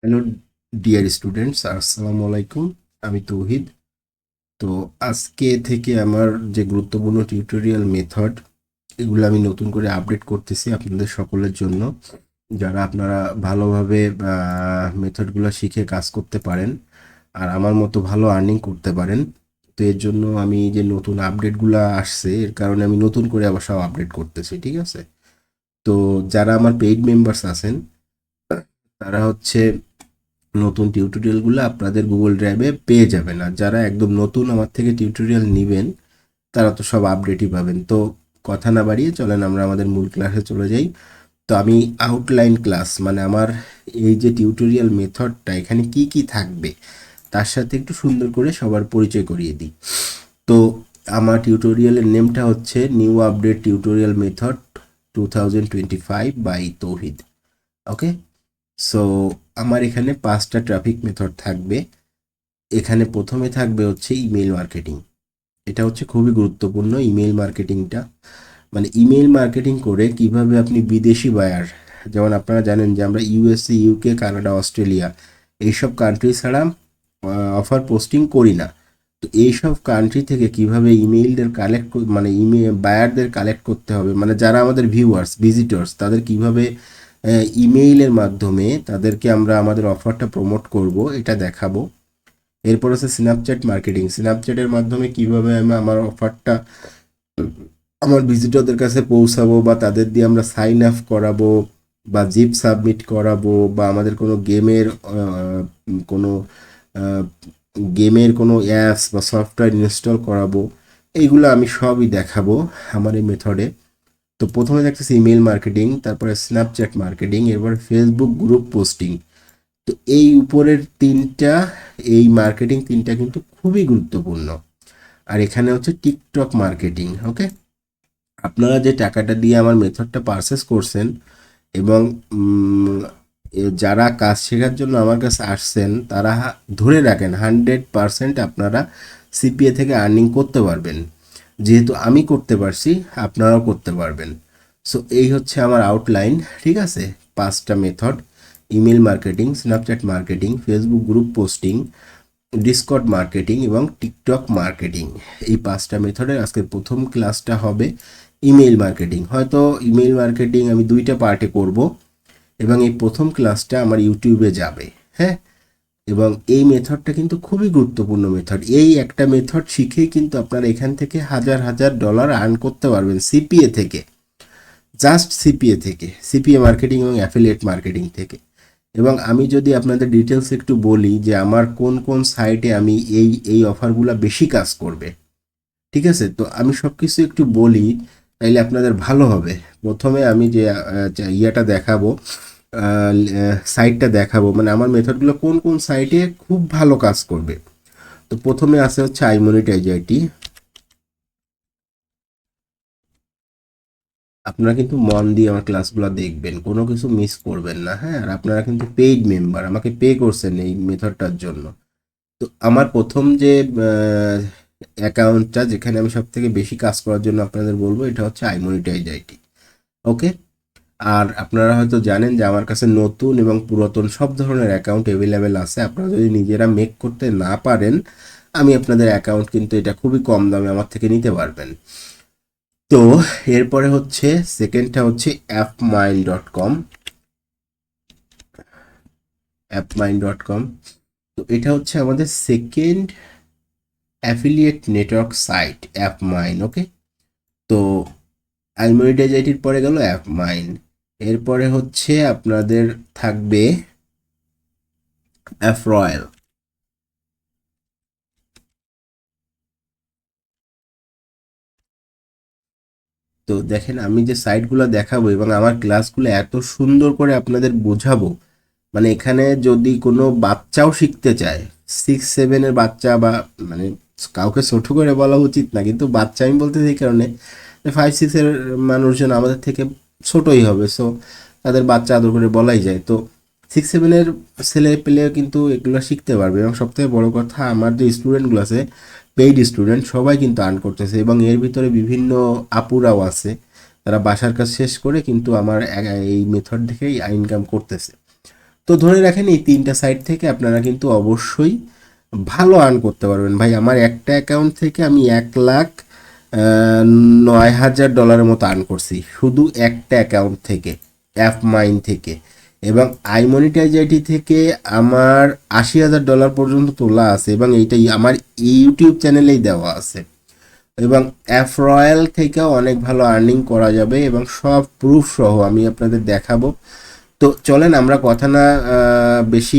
Hello dear students, আসসালামু আলাইকুম। আমি তৌহিদ। তো আজকে থেকে আমার যে গুরুত্বপূর্ণ টিউটোরিয়াল মেথড, এগুলো আমি নতুন করে আপডেট করতেছি আপনাদের সকলের জন্য, যারা আপনারা ভালোভাবে মেথডগুলো শিখে কাজ করতে পারেন আর আমার মতো ভালো আর্নিং করতে পারেন। তো এর জন্য আমি যে নতুন আপডেটগুলো আসছে, এর কারণে আমি নতুন করে আবার সব আপডেট করতেছি, ঠিক আছে? তো যারা আমার পেইড মেম্বার্স আছেন, তারা হচ্ছে নতুন টিউটোরিয়ালগুলো আপনাদের গুগল ড্রাইভে পেয়ে যাবেন। আর যারা একদম নতুন আমার থেকে টিউটোরিয়াল নেবেন, তারা তো সব আপডেটই পাবেন। তো কথা না বাড়িয়ে চলেন আমরা আমাদের মূল ক্লাসে চলে যাই। তো আমি আউটলাইন ক্লাস, মানে আমার এই যে টিউটোরিয়াল মেথডটা, এখানে কি কি থাকবে তার সাথে একটু সুন্দর করে সবার পরিচয় করিয়ে দিই। তো আমার টিউটোরিয়ালের নেমটা হচ্ছে new update tutorial method 2025 by Tauhid. Okay, so আমার এখানে 5টা ট্রাফিক মেথড থাকবে। এখানে প্রথমে থাকবে হচ্ছে ইমেইল মার্কেটিং। এটা হচ্ছে খুবই গুরুত্বপূর্ণ ইমেইল মার্কেটিংটা। মানে ইমেইল মার্কেটিং করে কিভাবে আপনি বিদেশি বায়ার, যেমন আপনারা জানেন যে আমরা ইউএসএ, ইউকে, কানাডা, অস্ট্রেলিয়া এইসব কান্ট্রি ছাড়া অফার পোস্টিং করি না। তো এইসব কান্ট্রি থেকে কিভাবে ইমেইলদের কালেক্ট, মানে ইমেল বায়ারদের কালেক্ট করতে হবে, মানে যারা আমাদের ভিউয়ার্স, ভিজিটর্স, তাদের কিভাবে ইমেইলের মাধ্যমে তাদেরকে আমরা আমাদের অফারটা প্রমোট করব, এটা দেখাবো। এরপর হচ্ছে স্ন্যাপচ্যাট মার্কেটিং। স্ন্যাপচ্যাটের মাধ্যমে কিভাবে আমি আমার অফারটা আমার ভিজিটরদের কাছে পৌঁছাবো, বা তাদের দিয়ে আমরা সাইন আপ করাবো, বা জিপ সাবমিট করাবো, বা আমাদের কোনো কোনো গেমের কোনো অ্যাপস বা সফটওয়্যার ইনস্টল করাবো। এইগুলো আমি সবই দেখাবো আমার এই মেথডে। তো প্রথমে দেখতেছি ইমেল মার্কেটিং, তারপরে স্ন্যাপচ্যাট মার্কেটিং, এরপর ফেসবুক গ্রুপ পোস্টিং। তো এই উপরের তিনটা, এই মার্কেটিং তিনটা কিন্তু খুবই গুরুত্বপূর্ণ। আর এখানে হচ্ছে টিকটক মার্কেটিং। ওকে, আপনারা যে টাকাটা দিয়ে আমার মেথডটা পারচেস করছেন এবং যারা কাজ শেখার জন্য আমার কাছে আসছেন, তারা ধরে রাখেন 100% আপনারা সিপিএ থেকে আর্নিং করতে পারবেন। যেহেতু আমি করতে পারছি, আপনারাও করতে পারবেন। সো এই হচ্ছে আমার আউটলাইন, ঠিক আছে? 5টা method: email marketing, Snapchat marketing, Facebook group posting, Discord marketing এবং টিকটক মার্কেটিং। এই 5টা মেথডের আজকের প্রথম ক্লাসটা হবে ইমেইল মার্কেটিং। হয়তো ইমেইল মার্কেটিং আমি 2টা পার্টে করব, এবং এই প্রথম ক্লাসটা আমার ইউটিউবে যাবে। হ্যাঁ, এবং এই মেথডটা কিন্তু খুবই গুরুত্বপূর্ণ মেথড। এই একটা মেথড শিখেই কিন্তু আপনারা এখান থেকে হাজার হাজার ডলার আর্ন করতে পারবেন সিপিএ থেকে, জাস্ট সিপিএ থেকে, সিপিএ মার্কেটিং এবং অ্যাফিলিয়েট মার্কেটিং থেকে। এবং আমি যদি আপনাদের ডিটেলস একটু বলি যে আমার কোন কোন সাইটে আমি এই এই অফারগুলো বেশি কাজ করবে, ঠিক আছে? তো আমি সব কিছু একটু বলি, তাইলে আপনাদের ভালো হবে। প্রথমে আমি যে ইয়েটা দেখাবো, সাইটটা দেখাবো, মানে আমার মেথডগুলো কোন কোন সাইটে খুব ভালো কাজ করবে। তো প্রথমে আছে হচ্ছে আইমনিটাইজ আইটি। আপনারা কিন্তু মন দিয়ে আমার ক্লাসগুলো দেখবেন, কোনো কিছু মিস করবেন না। হ্যাঁ, আর আপনারা কিন্তু পেইড মেম্বার, আমাকে পে করছেন এই মেথডটার জন্য। তো আমার প্রথম যে অ্যাকাউন্টটা, যেখানে আমি সব থেকে বেশি কাজ করার জন্য আপনাদের বলবো, এটা হচ্ছে আইমনিটাইজ আইটি। ওকে, আর আপনারা হয়তো জানেন যে আমার কাছে নতুন এবং পুরাতন সব ধরনের অ্যাকাউন্ট অ্যাভেলেবেল আছে। আপনারা যদি নিজেরা মেক করতে না পারেন, আমি আপনাদের অ্যাকাউন্ট কিন্তু এটা খুবই কম দামে আমার থেকে নিতে পারবেন। তো এরপরে হচ্ছে সেকেন্ডটা হচ্ছে appmine.com। appmine.com, তো এটা হচ্ছে আমাদের সেকেন্ড অ্যাফিলিয়েট নেটওয়ার্ক সাইট, অ্যাপমাইন। ওকে, তো আইমনিটাইজ পরে গেল অ্যাপমাইন। এরপরে হচ্ছে আপনাদের থাকবে অ্যাফরয়েল। তো দেখেন, আমি যে সাইটগুলো দেখাবো এবং আমার ক্লাসগুলো এত সুন্দর করে আপনাদের বোঝাবো, মানে এখানে যদি কোনো বাচ্চাও শিখতে চায়, 6-7-এর বাচ্চা, বা মানে কাউকে ছোট করে বলা উচিত না, কিন্তু বাচ্চা আমি বলতে এই কারণে 5-6-এর মানুষজন আমাদের থেকে ছোটই হবে, সো তাদের বাচ্চা আদর করে বলাই যায়। তো 6-7-এর ছেলে পেলে কিন্তু এগুলো শিখতে পারবে। এবং সবথেকে বড় কথা, আমার যে স্টুডেন্টগুলো আছে, পেইড স্টুডেন্ট, সবাই কিন্তু আর্ন করতেছে, এবং এর ভিতরে বিভিন্ন আপুরাও আছে, তারা বাসার কাজ শেষ করে কিন্তু আমার এই মেথড থেকেই ইনকাম করতেছে। তো তো ধরে রাখেন এই 3টা সাইট থেকে আপনারা কিন্তু অবশ্যই ভালো আর্ন করতে পারবেন ভাই। আমার একটা অ্যাকাউন্ট থেকে আমি 1,09,000 ডলারের মতো আর্ন করছি শুধু একটা অ্যাকাউন্ট থেকে, অ্যাপ মাইন থেকে। এবং iMonetize থেকে আমার $80,000 পর্যন্ত তোলা আছে, এবং এইটাই আমার ইউটিউব চ্যানেলেই দেওয়া আছে। এবং অ্যাপ রয়্যাল থেকেও অনেক ভালো আর্নিং করা যাবে, এবং সব প্রুফ সহ আমি আপনাদের দেখাবো। তো চলেন আমরা কথা না বেশি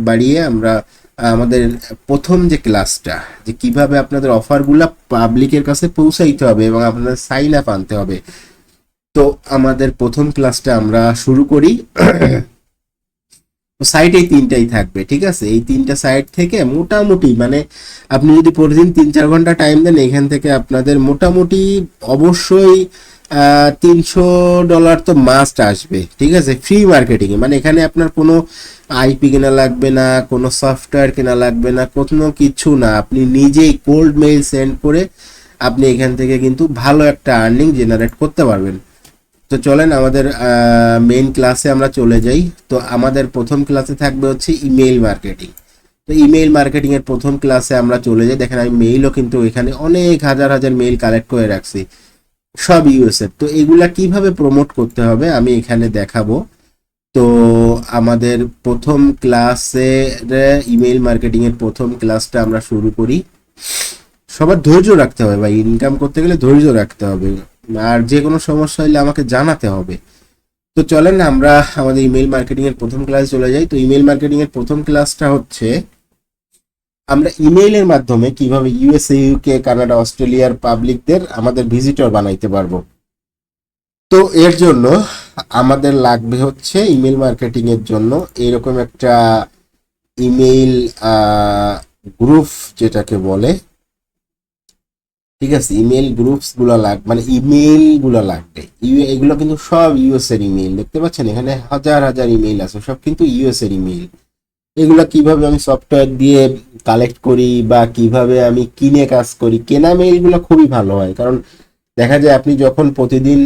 বাড়িয়ে আমরা আমাদের প্রথম যে ক্লাসটা, যে কিভাবে আপনাদের অফারগুলো পাবলিকের কাছে পৌঁছাইতে হবে এবং আপনাদের সাইন আপ আনতে হবে, তো আমাদের প্রথম ক্লাসটা আমরা শুরু করি। সাইট এই 3টাই থাকবে, ঠিক আছে? এই 3টা সাইট থেকে মোটামুটি মানে আপনি যদি প্রতিদিন 3-4 ঘন্টা টাইম দেন, এখান থেকে আপনাদের মোটামুটি অবশ্যই $300 তো মাস্ট আসবে, ঠিক আছে? ফ্রি মার্কেটিংয়ে, মানে এখানে আপনার কোনো আইপি কেনা লাগবে না, কোনো সফটওয়্যার কেনা লাগবে না, কোনো কিছু না। আপনি নিজেই কোল্ড মেইল সেন্ড করে আপনি এখান থেকে কিন্তু ভালো একটা আর্নিং জেনারেট করতে পারবেন। তো চলেন আমাদের মেইন ক্লাসে আমরা চলে যাই। তো আমাদের প্রথম ক্লাসে থাকবে হচ্ছে ইমেইল মার্কেটিং। তো ইমেইল মার্কেটিং এর প্রথম ক্লাসে আমরা চলে যাই। দেখেন আমি মেইলও কিন্তু এখানে অনেক হাজার হাজার মেইল কালেক্ট করে রাখছি, সব ইউএসএফ। তো এগুলা কিভাবে প্রমোট করতে হবে আমি এখানে দেখাবো। তো আমাদের প্রথম ক্লাসে ইমেইল মার্কেটিং এর প্রথম ক্লাসটা আমরা শুরু করি। সবার ধৈর্য রাখতে হবে ভাই, ইনকাম করতে গেলে ধৈর্য রাখতে হবে, আর যে কোনো সমস্যা হলে আমাকে জানাতে হবে। তো চলেন আমরা আমাদের ইমেইল মার্কেটিং এর প্রথম ক্লাসে চলে যাই। তো ইমেইল মার্কেটিং এর প্রথম ক্লাসটা হচ্ছে আমরা ইমেইলের মাধ্যমে কিভাবে ইউএসএ, ইউকে, কানাডা, অস্ট্রেলিয়ার পাবলিকদের আমাদের ভিজিটর বানাইতে পারবো। তো এর জন্য আমাদের লাগবে হচ্ছে ইমেইল মার্কেটিং এর জন্য এরকম একটা ইমেইল গ্রুপ যেটাকে বলে, ঠিক আছে? ইমেল গ্রুপস গুলো লাগবে, মানে ইমেইল গুলো লাগবে। এগুলো কিন্তু সব ইউএস এর ইমেইল, দেখতে পাচ্ছেন এখানে হাজার হাজার ইমেইল আছে, সব কিন্তু ইউএস এর ইমেইল। এগুলো কিভাবে আমি সফটওয়্যার দিয়ে কালেক্ট করি বা কিভাবে আমি কিনে কাজ করি, কেনা মেইলগুলো খুবই ভালো হয়। কারণ দেখা যায় আপনি যখন প্রতিদিন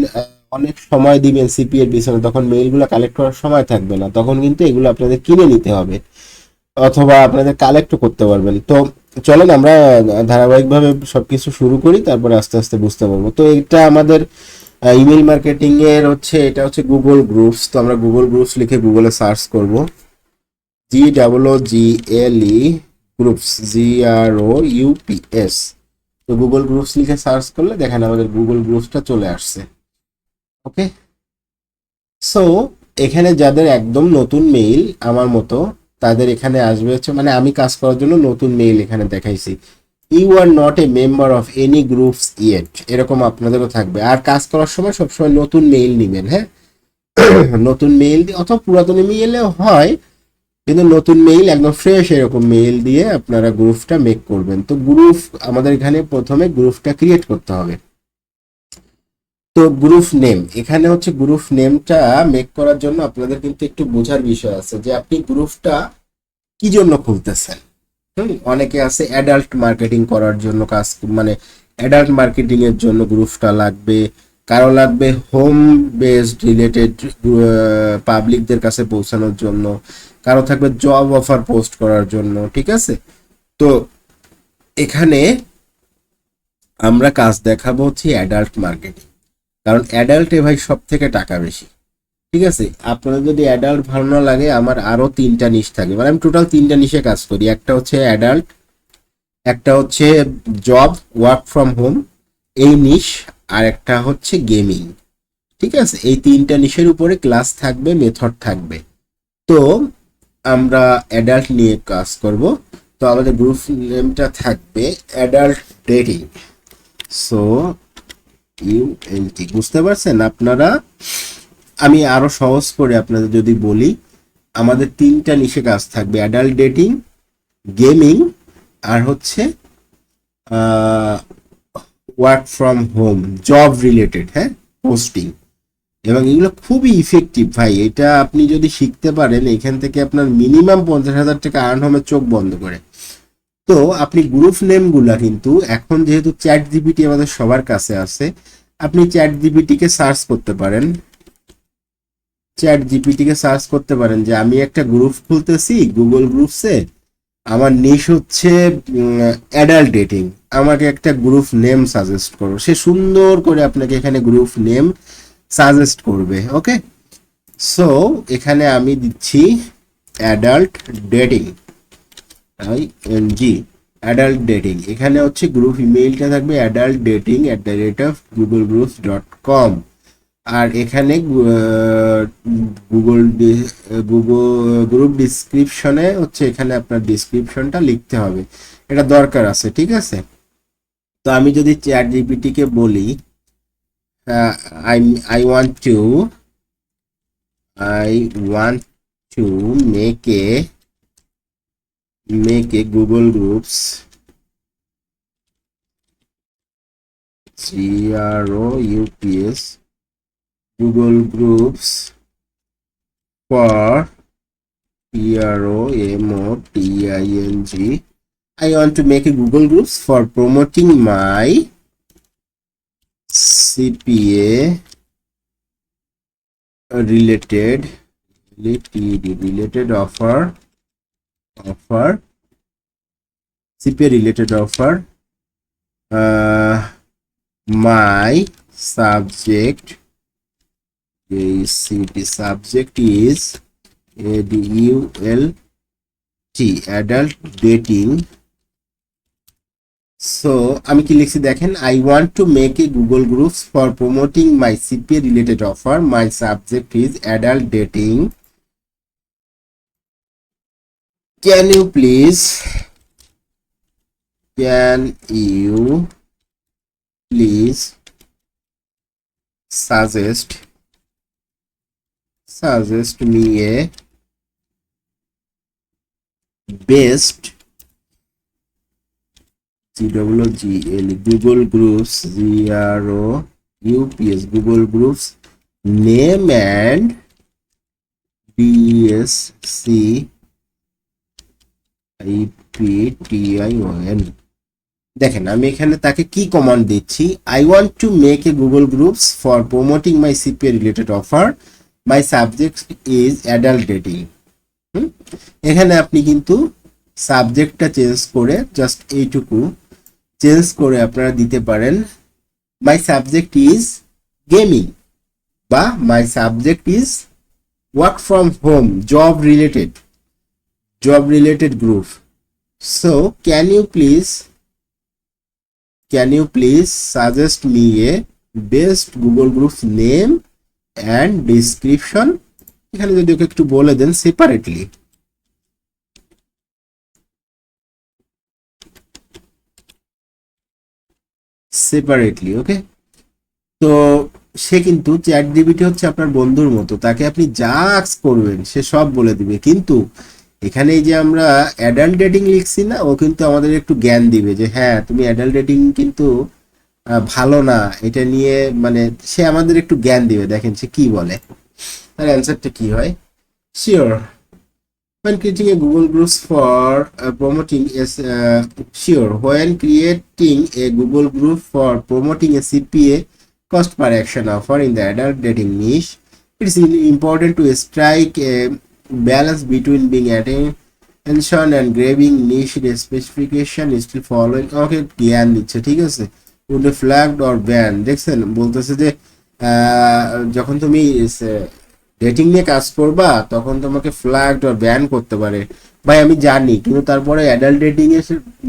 অনেক সময় দিবেন সিপি এর পিছনে, তখন মেইলগুলো কালেক্ট করার সময় থাকবে না, তখন কিন্তু এগুলো আপনাদের কিনে নিতে হবে, অথবা আপনাদের কালেক্টও করতে পারবেন। তো চলেন আমরা ধারাবাহিকভাবে সবকিছু শুরু করি, তারপরে আস্তে আস্তে বুঝতে পারবো। তো এটা আমাদের ইমেল মার্কেটিং এর হচ্ছে, এটা হচ্ছে গুগল গ্রুপস। তো আমরা গুগল গ্রুপস লিখে গুগলে সার্চ করব, GOOGLE গ্রুপস, GROUPS। তো গুগল গ্রুপস লিখে সার্চ করলে দেখেন আমাদের গুগল গ্রুপসটা চলে আসছে। ওকে, সো এখানে যাদের একদম নতুন মেইল আমার মতো, তাদের এখানে আসবে হচ্ছে, মানে আমি কাজ করার জন্য নতুন মেইল এখানে দেখাইছি, you are not a member of any groups yet, এরকম আপনাদেরও থাকবে। আর কাজ করার সময় সবসময় নতুন মেইল নেবেন, হ্যাঁ? নতুন মেইল দিয়ে, অথবা পুরাতন মেইলেও হয়, কিন্তু নতুন মেইল একদম ফ্রেশ এরকম মেইল দিয়ে আপনারা গ্রুপটা মেক করবেন। তো গ্রুপ আমাদের এখানে প্রথমে গ্রুপটা ক্রিয়েট করতে হবে। তো গ্রুপ নেম, এখানে হচ্ছে গ্রুপ নেমটা মেক করার জন্য আপনাদের কিন্তু একটু বোঝার বিষয় আছে যে আপনি গ্রুপটা কি জন্য খুলতেছেন। অনেকে আছে অ্যাডাল্ট মার্কেটিং করার জন্য, কাজ মানে অ্যাডাল্ট মার্কেটিং এর জন্য গ্রুপটা লাগবে, কারো লাগবে হোম বেসড রিলেটেড পাবলিকদের কাছে পৌঁছানোর জন্য, কারো থাকবে জব অফার পোস্ট করার জন্য, ঠিক আছে? তো এখানে আমরা কাজ দেখাবো হচ্ছে অ্যাডাল্ট মার্কেটিং, কারণ অ্যাডাল্টে ভাই সব থেকে টাকা বেশি, ঠিক আছে? আপনাদের যদি অ্যাডাল্ট ভালো না লাগে, আমার আরো 3টা নিশ থাকে, মানে আমি টোটাল 3টা নিশে কাজ করি। একটা হচ্ছে অ্যাডাল্ট, একটা হচ্ছে জব ওয়ার্ক ফ্রম হোম এই নিশ, আর একটা হচ্ছে গেমিং, ঠিক আছে? এই 3টা নিশের উপরে ক্লাস থাকবে, মেথড থাকবে। তো আমরা অ্যাডাল্ট নিয়ে কাজ করব। তো আমাদের গ্রুপ নেমটা থাকবে অ্যাডাল্ট ডেটিং। সো বুঝতে পারছেন আপনারা? আমি আরো সহজ করে আপনাদের যদি বলি, আমাদের 3টা নিশে কাজ থাকবে, অ্যাডাল্ট ডেটিং, গেমিং, আর হচ্ছে work from home, job related, হ্যাঁ, পোস্টিং। এবং এগুলো খুবই ইফেক্টিভ ভাই, এটা আপনি যদি শিখতে পারেন এখান থেকে আপনার মিনিমাম 50,000 টাকা আর্ন হবে চোখ বন্ধ করে। তো আপনি গ্রুপ নেমগুলা কিন্তু এখন যেহেতু চ্যাট জিপিটি আমাদের সবার কাছে আছে, আপনি চ্যাট জিপিটিকে সার্চ করতে পারেন চ্যাট জিপিটিকে সার্চ করতে পারেন যে আমি একটা গ্রুপ খুলতেছি গুগল গ্রুপসে, আমার নিশ হচ্ছে অ্যাডাল্ট ডেটিং, আমাকে একটা গ্রুপ নেম সাজেস্ট করো। সে সুন্দর করে আপনাকে এখানে গ্রুপ নেম সাজেস্ট করবে। ওকে, সো এখানে আমি দিচ্ছি অ্যাডাল্ট ডেটিং, জি অ্যাডাল্ট ডেটিং। এখানে হচ্ছে গ্রুপ ইমেইলটা থাকবে adultdating@googlegroups.com। আর এখানে গুগল গ্রুপ ডিসক্রিপশনে হচ্ছে এখানে আপনার ডিসক্রিপশনটা লিখতে হবে, এটা দরকার আছে। ঠিক আছে, তো আমি যদি চ্যাট জিপিটিকে বলি I I want two I want to make a Google groups GROUPS Google Groups for PROMOTING. I want to make a Google Groups for promoting my CPA related offer CPA related offer. My subject is ADULT, adult dating. So আমি কি লিখছি দেখেন, I want to make a Google groups for promoting my CPA related offer, my subject is adult dating, can you please suggest me a best Google Groups GROUPS Google Groups name and DSCIPTION। দেখেন আমি এখানে তাকে কি command দিচ্ছি, I want to make a Google groups for promoting my CPA related offer, my subject is adult dating. এখানে আপনি কিন্তু সাবজেক্টটা চেঞ্জ করে জাস্ট এইটুকু চেঞ্জ করে আপনারা দিতে পারেন মাই সাবজেক্ট ইজ গেমিং বা মাই subject is work from home, job related group. So can you please suggest me a best Google Groups name and description। এখানে যদি ওকে একটু বলে দেন সেপারেটলি ওকে। তো সে কিন্তু চ্যাট জিপিটি হচ্ছে আপনার বন্ধুর মতো, তাকে আপনি যা আস্ক করবেন সে সব বলে দিবে। কিন্তু এখানে এই যে আমরা অ্যাডাল্ট ডেটিং লিখছি না, ও কিন্তু আমাদের একটু জ্ঞান দিবে যে হ্যাঁ তুমি অ্যাডাল্ট ডেটিং কিন্তু ভালো না, এটা নিয়ে মানে সে আমাদের একটু জ্ঞান দিবে। দেখেন সে কি বলে, তার অ্যান্সারটা কি হয়, sure when creating a Google Groups for promoting a Google Group for promoting a CPA cost per action offer in the adult dating niche, it is important to strike a balance between being attention and grabbing niche specification is still following। আমাকে জ্ঞান দিচ্ছে, ঠিক আছে, would be flagged or banned। দেখছেন বলতেছে যে যখন তুমি ডেটিং নিয়ে কাজ করবা তখন তোমাকে ফ্ল্যাগড আর ব্যান করতে পারে। ভাই আমি জানি, কিন্তু তারপরে অ্যাডাল্ট ডেটিং এর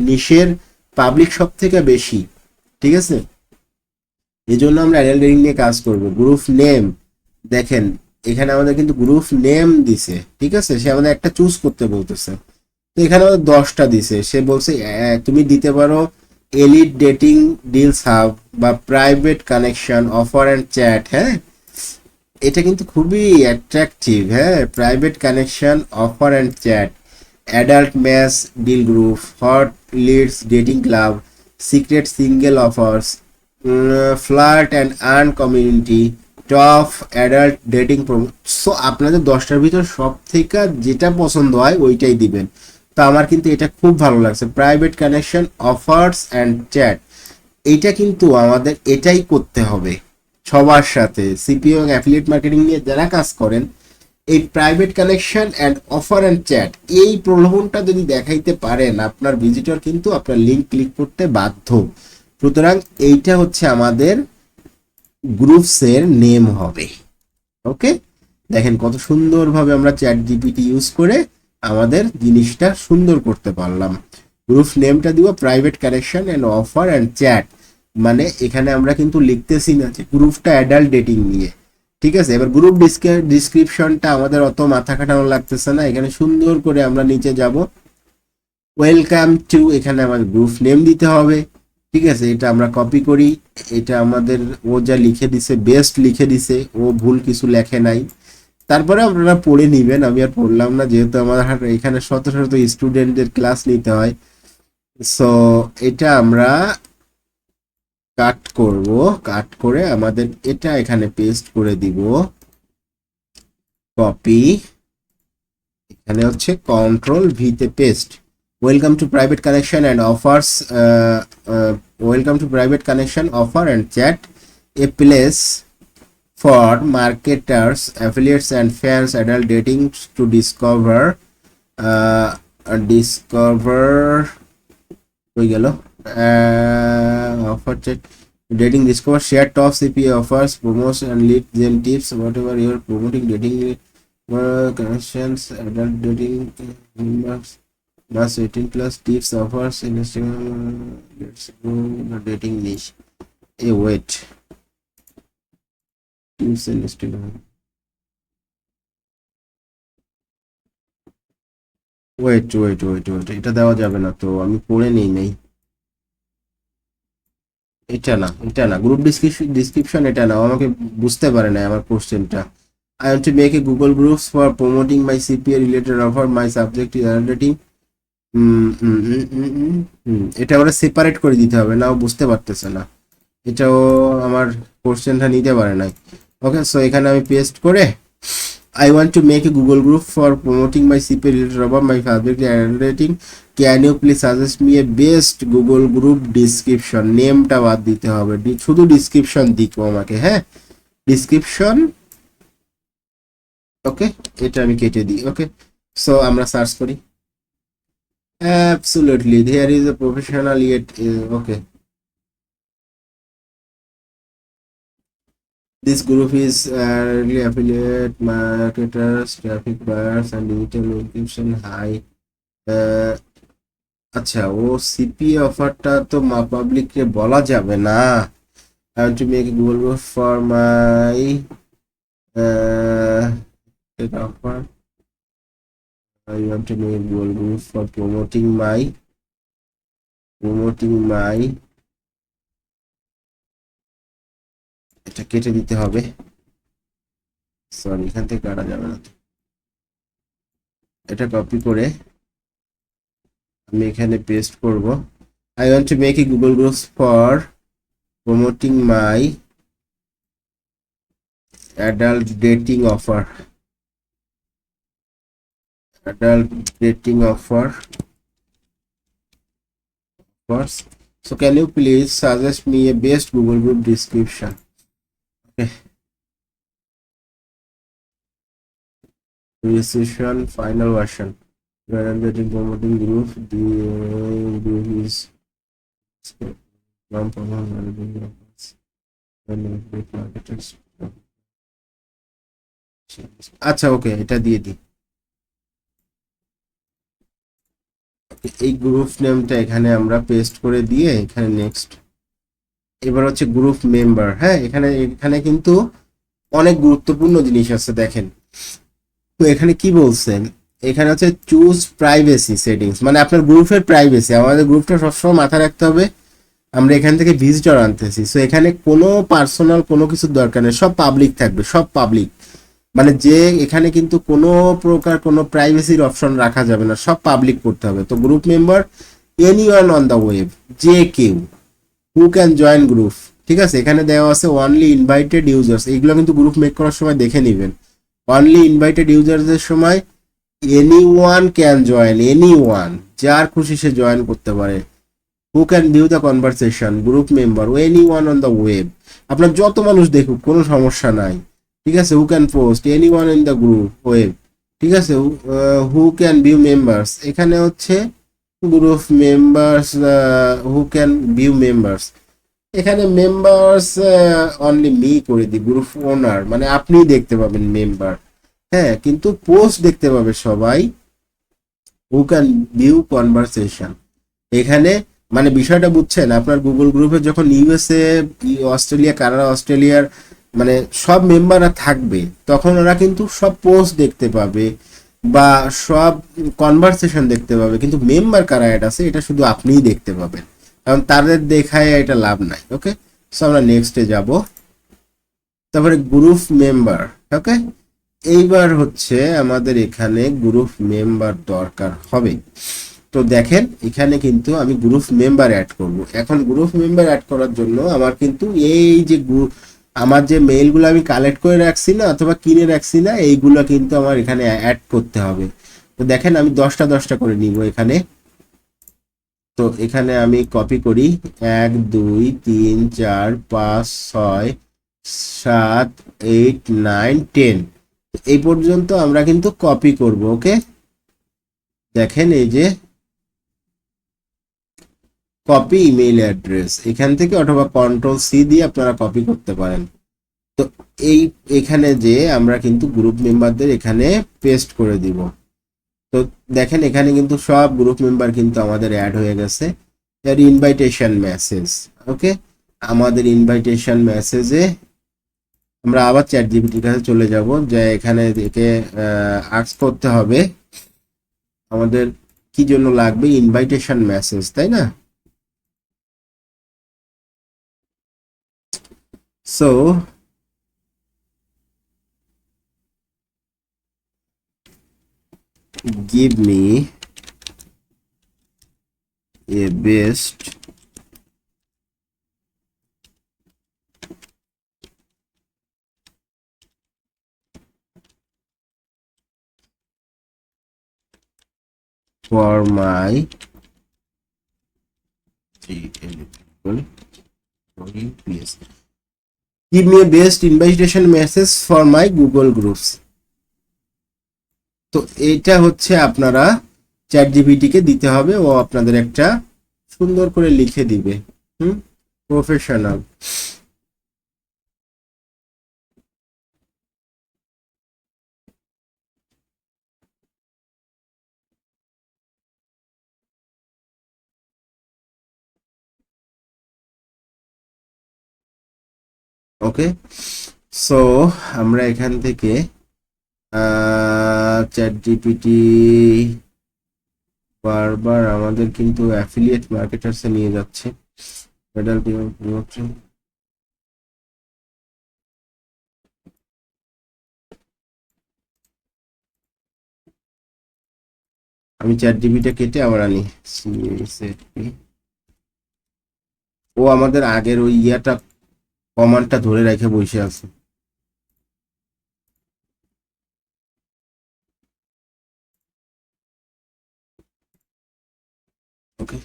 নিশের পাবলিক সব থেকে বেশি, ঠিক আছে, এই জন্য আমরা অ্যাডাল্ট ডেটিং নিয়ে কাজ করব। গ্রুপ নেম দেখেন এখানে আমাদের কিন্তু গ্রুপ নেম দিছে, ঠিক আছে, সে আমাদের একটা চুজ করতে বলতেছে। তো এখানে আমাদের 10টা দিছে, সে বলছে তুমি দিতে পারো এলিট ডেটিং ডিলস হাব বা private connection offer and chat. হ্যাঁ এটা কিন্তু খুবই অ্যাট্রাকটিভ। হ্যাঁ private connection offer and chat, adult match deal group, hot leads dating club, secret single offers, flirt and earn community, top adult dating promo. So আপনাদের 10টার ভিতর সব থেকে যেটা পছন্দ হয় ওইটাই দিবেন। তো আমার কিন্তু এটা খুব ভালো লাগছে, private connection offers and chat. এইটা কিন্তু আমাদের এটাই করতে হবে সবার সাথে। সিপিও অ্যাফিলিয়েট মার্কেটিং নিয়ে যারা কাজ করেন এই private connection and offer and chat, এই প্রলোভনটা যদি দেখাইতে পারেন আপনার ভিজিটর কিন্তু আপনার লিঙ্ক ক্লিক করতে বাধ্য। সুতরাং এইটা হচ্ছে আমাদের গ্রুপসের নেম হবে। ওকে, দেখেন কত সুন্দরভাবে আমরা চ্যাট জিপিটি ইউজ করে আমাদের জিনিসটা সুন্দর করতে পারলাম। গ্রুপ নেমটা দিব private connection and offer and chat, মানে এখানে আমরা কিন্তু লিখতেছি না যে গ্রুপটা অ্যাডাল্ট ডেটিং নিয়ে, ঠিক আছে। এবার গ্রুপ ডিসক্রিপশনটা আমাদের অত মাথা খাটানো লাগতেছে না, এখানে সুন্দর করে আমরা নিচে যাব, ওয়েলকাম টু, এখানে আমাদের গ্রুপ নেম দিতে হবে, ঠিক আছে। এটা আমরা কপি করি, এটা আমাদের ও যা লিখে দিছে বেস্ট লিখে দিছে, ও ভুল কিছু লেখে নাই। তারপরে আপনারা পড়ে নিবেন, আমি আর পড়লাম না যেহেতু আমার এখানে শত শত স্টুডেন্টদের ক্লাস নিতে হয়। সো এটা আমরা কাট করব, কাট করে আমাদের এটা এখানে পেস্ট করে দিব, কপি, এখানে হচ্ছে কন্ট্রোল ভি তে paste. Welcome to private connection and offers, welcome to private connection offer and chat, a place for marketers, affiliates and fans adult dating to discover হয়ে গেল offer chat dating, discover, share top CPA offers, promotion and lead gen tips, whatever you're promoting dating connections, adult dating members plus 18 plus tips offers in Instagram. Let's go the dating niche. Hey, wait. Wait wait wait wait, এটা দেওয়া যাবে না তো, আমি পড়ে নেই নাই, এটা না, এটা না, গ্রুপ ডিসক্রিপশন এটা না, আমাকে বুঝতে পারে না আমার কোশ্চেনটা। I want to make a Google groups for promoting my CPA related offer, my subject is handwriting. এটা আমরা সেপারেট করে দিতে হবে, না ও বুঝতে পারতেছে না, এটাও আমার কোশ্চেনটা নিতে পারে নাই। ওকে, সো এখানে আমি পেস্ট করে I want to make a Google group for promoting my CPA related offer, my subject is handwriting. Can you please suggest me a best Google group description? নেমটা বাদ দিতে হবে, শুধু ডিসক্রিপশন দিকো আমাকে, হ্যাঁ ডিসক্রিপশন। ওকে, এটা আমি কেটে দিই। ওকে, সো আমরা সার্চ করি, absolutely there is a professional yet okay, this group is really affiliate marketers, traffic buyers and digital encryption high. আচ্ছা, ও সিপিএ অফারটা তো পাবলিককে বলা যাবে না। I want to make a Google group for my offer. I want to make a Google group for promoting my এটা কেটে দিতে হবে, সরি এখান থেকে কাটা যাবে না তো, এটা কপি করে আমি এখানে পেস্ট করব। I want to make a Google groups for promoting my adult dating offer, so can you please suggest me a best Google group description? Okay, registration final version, dating promoting group, the group is আচ্ছা ওকে, এটা দিয়ে দিই। এই group নেমটা এখানে আমরা paste করে দিয়ে এখানে নেক্সট। এবার হচ্ছে গ্রুপ মেম্বার, হ্যাঁ এখানে কিন্তু অনেক গুরুত্বপূর্ণ জিনিস আছে, দেখেন তো এখানে কি বলছেন, এখানে হচ্ছে চুজ প্রাইভেসি সেটিংস, মানে আপনার গ্রুপের প্রাইভেসি। আমাদের গ্রুপটা সবসময় মাথায় রাখতে হবে আমরা এখান থেকে ভিজিটর আনতেছি, সো এখানে কোনো পার্সোনাল কোনো কিছুর দরকার নেই, সব পাবলিক থাকবে, সব পাবলিক, মানে যে এখানে কিন্তু কোনো প্রকার কোনো প্রাইভেসির অপশন রাখা যাবে না, সব পাবলিক করতে হবে। তো group member anyone on the web, যে কেউ, হু ক্যান জয়েন গ্রুপ, ঠিক আছে। এখানে দেওয়া আছে অনলি ইনভাইটেড ইউজার্স, এইগুলো কিন্তু গ্রুপ মেক করার সময় দেখে নেবেন। অনলি ইনভাইটেড ইউজার্সের সময় এনিওয়ান ক্যান জয়েন, এনিওয়ান, যার খুশি সে জয়েন করতে পারে। Who can view the conversation, group member anyone on the web, আপনার যত মানুষ দেখুক কোনো সমস্যা নাই, ঠিক আছে, who can post any one in the group web, ঠিক আছে, হু ক্যান ভিউ মেম্বার্স, এখানে হচ্ছে group members, who can view members, এখানে মেম্বার্স অনলি মি করে দিই, গ্রুপ ওনার মানে আপনি দেখতে পাবেন মেম্বার, হ্যাঁ, কিন্তু পোস্ট দেখতে পাবে সবাই, হু ক্যান ভিউ কনভারসেশন। এখানে মানে বিষয়টা বুঝছেন, আপনার গুগল গ্রুপে যখন ইউএসএ, অস্ট্রেলিয়া, কানাডা, অস্ট্রেলিয়ার মানে সব মেম্বাররা থাকবে, তখন ওরা কিন্তু সব পোস্ট দেখতে পাবে বা সব কনভারসেশন দেখতে পাবে, কিন্তু মেম্বার কারা অ্যাড আছে এটা শুধু আপনিই দেখতে পাবেন, কারণ তাদের দেখায় এটা লাভ নাই। ওকে, সো আমরা নেক্সটে যাব, তারপরে গ্রুপ মেম্বার। ওকে, এইবার হচ্ছে আমাদের এখানে গ্রুপ মেম্বার দরকার হবে। তো দেখেন এখানে কিন্তু আমি গ্রুপ মেম্বার অ্যাড করব। এখন গ্রুপ মেম্বার অ্যাড করার জন্য আমার কিন্তু এই যে গ্রুপ, আমার যে মেইলগুলো আমি কালেক্ট করে রাখছি না অথবা কিনে রাখছি না, এইগুলো কিন্তু আমার এখানে অ্যাড করতে হবে। তো দেখেন আমি 10টা 10টা করে নিব এখানে। তো এখানে আমি কপি করি, 1 2 3 4 5 6 7 8 9 10, এই পর্যন্ত আমরা কিন্তু কপি করব। ওকে, দেখেন এই যে কপি ইমেইল অ্যাড্রেস, এখান থেকে অথবা কন্ট্রোল সি দিয়ে আপনারা কপি করতে পারেন। তো এই এখানে যে আমরা কিন্তু গ্রুপ মেম্বারদের এখানে পেস্ট করে দিব। তো দেখেন এখানে কিন্তু সব গ্রুপ মেম্বার কিন্তু আমাদের অ্যাড হয়ে গেছে। এর ইনভাইটেশন মেসেজ, ওকে, আমাদের ইনভাইটেশন মেসেজে আমরা আবার চ্যাট জিপিটির কাছে চলে যাব, যে এখানে থেকে আস্ক করতে হবে আমাদের কি জন্য লাগবে ইনভাইটেশন মেসেজ, তাই না? So give me a best for my please give me a best invitation message for my Google groups। তো এটা হচ্ছে আপনারা চ্যাট জিপিটি কে দিতে হবে, ও আপনাদের একটা সুন্দর করে লিখে দিবে। প্রফেশনাল। ওকে, সো আমরা এখান থেকে চ্যাট জিপিটি বারবার আমাদের কিন্তু অ্যাফিলিয়েট মার্কেটার্সে নিয়ে যাচ্ছে। আমি চ্যাট জিপিটা কেটে আবার আনি। ও আমাদের আগের ওই ইয়াটা কমান্ডটা ধরে রেখে বসে আছে। ওকে,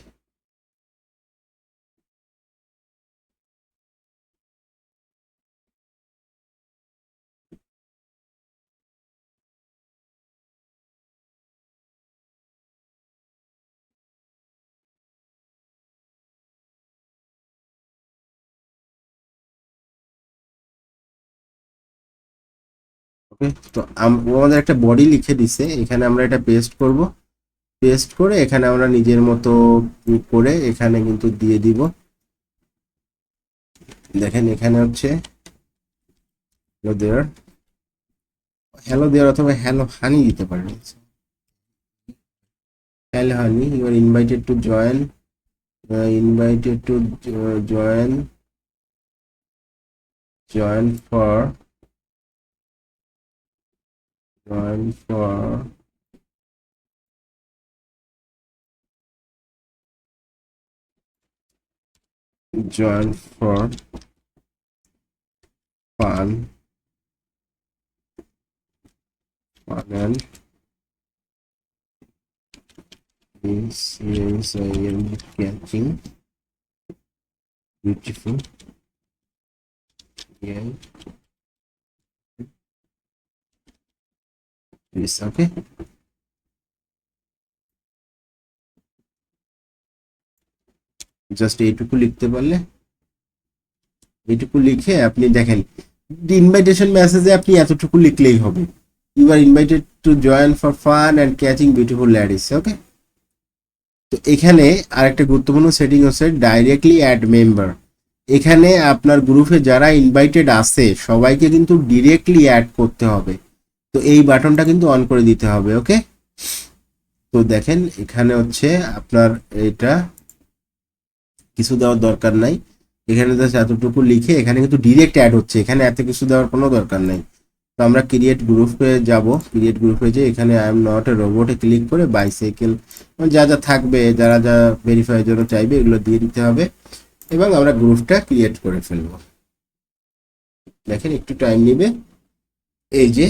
ওকে, তো ও আমাদের একটা বডি লিখে দিছে, এখানে আমরা এটা পেস্ট করব, পেস্ট করে এখানে আমরা নিজের মতো করে এখানে কিন্তু দিয়ে দিব। দেখেন এখানে হচ্ছে হ্যালো দেয়ার, হ্যালো দেয়ার অথবা হ্যালো হানি দিতে পারেন। Hello honey, you are invited to join, invited to join, join for, join for join for fun, fun and yes, I am catching beautiful, yeah, please. Okay, just এইটুকু লিখতে পারলে, এইটুকু লিখে আপনি দেখেন ইনভাইটেশন মেসেজে আপনি এতটুকু লিখলেই হবে, you are invited to join for fun and catching beautiful ladies. Okay, তো এখানে আরেকটা গুরুত্বপূর্ণ সেটিং হচ্ছে ডাইরেক্টলি অ্যাড মেম্বার। এখানে আপনার গ্রুপে যারা ইনভাইটেড আছে সবাইকে কিন্তু ডিরেক্টলি অ্যাড করতে হবে, তো এই বাটনটা কিন্তু অন করে দিতে হবে। ওকে, তো দেখেন এখানে হচ্ছে আপনার এটা কিছু দেওয়ার দরকার নাই, এখানে জাস্ট এতটুকু লিখে এখানে কিন্তু ডিরেক্ট অ্যাড হচ্ছে, এখানে এত কিছু দেওয়ার কোনো দরকার নেই। তো আমরা ক্রিয়েট গ্রুপে যাব, ক্রিয়েট গ্রুপে যে এখানে আই এম নট এ রোবটে ক্লিক করে বাইসাইকেল যা যা থাকবে, যারা যা ভেরিফাইয়ের জন্য চাইবে এগুলো দিয়ে দিতে হবে এবং আমরা গ্রুপটা ক্রিয়েট করে ফেলবো। দেখেন একটু টাইম নেবে। এই যে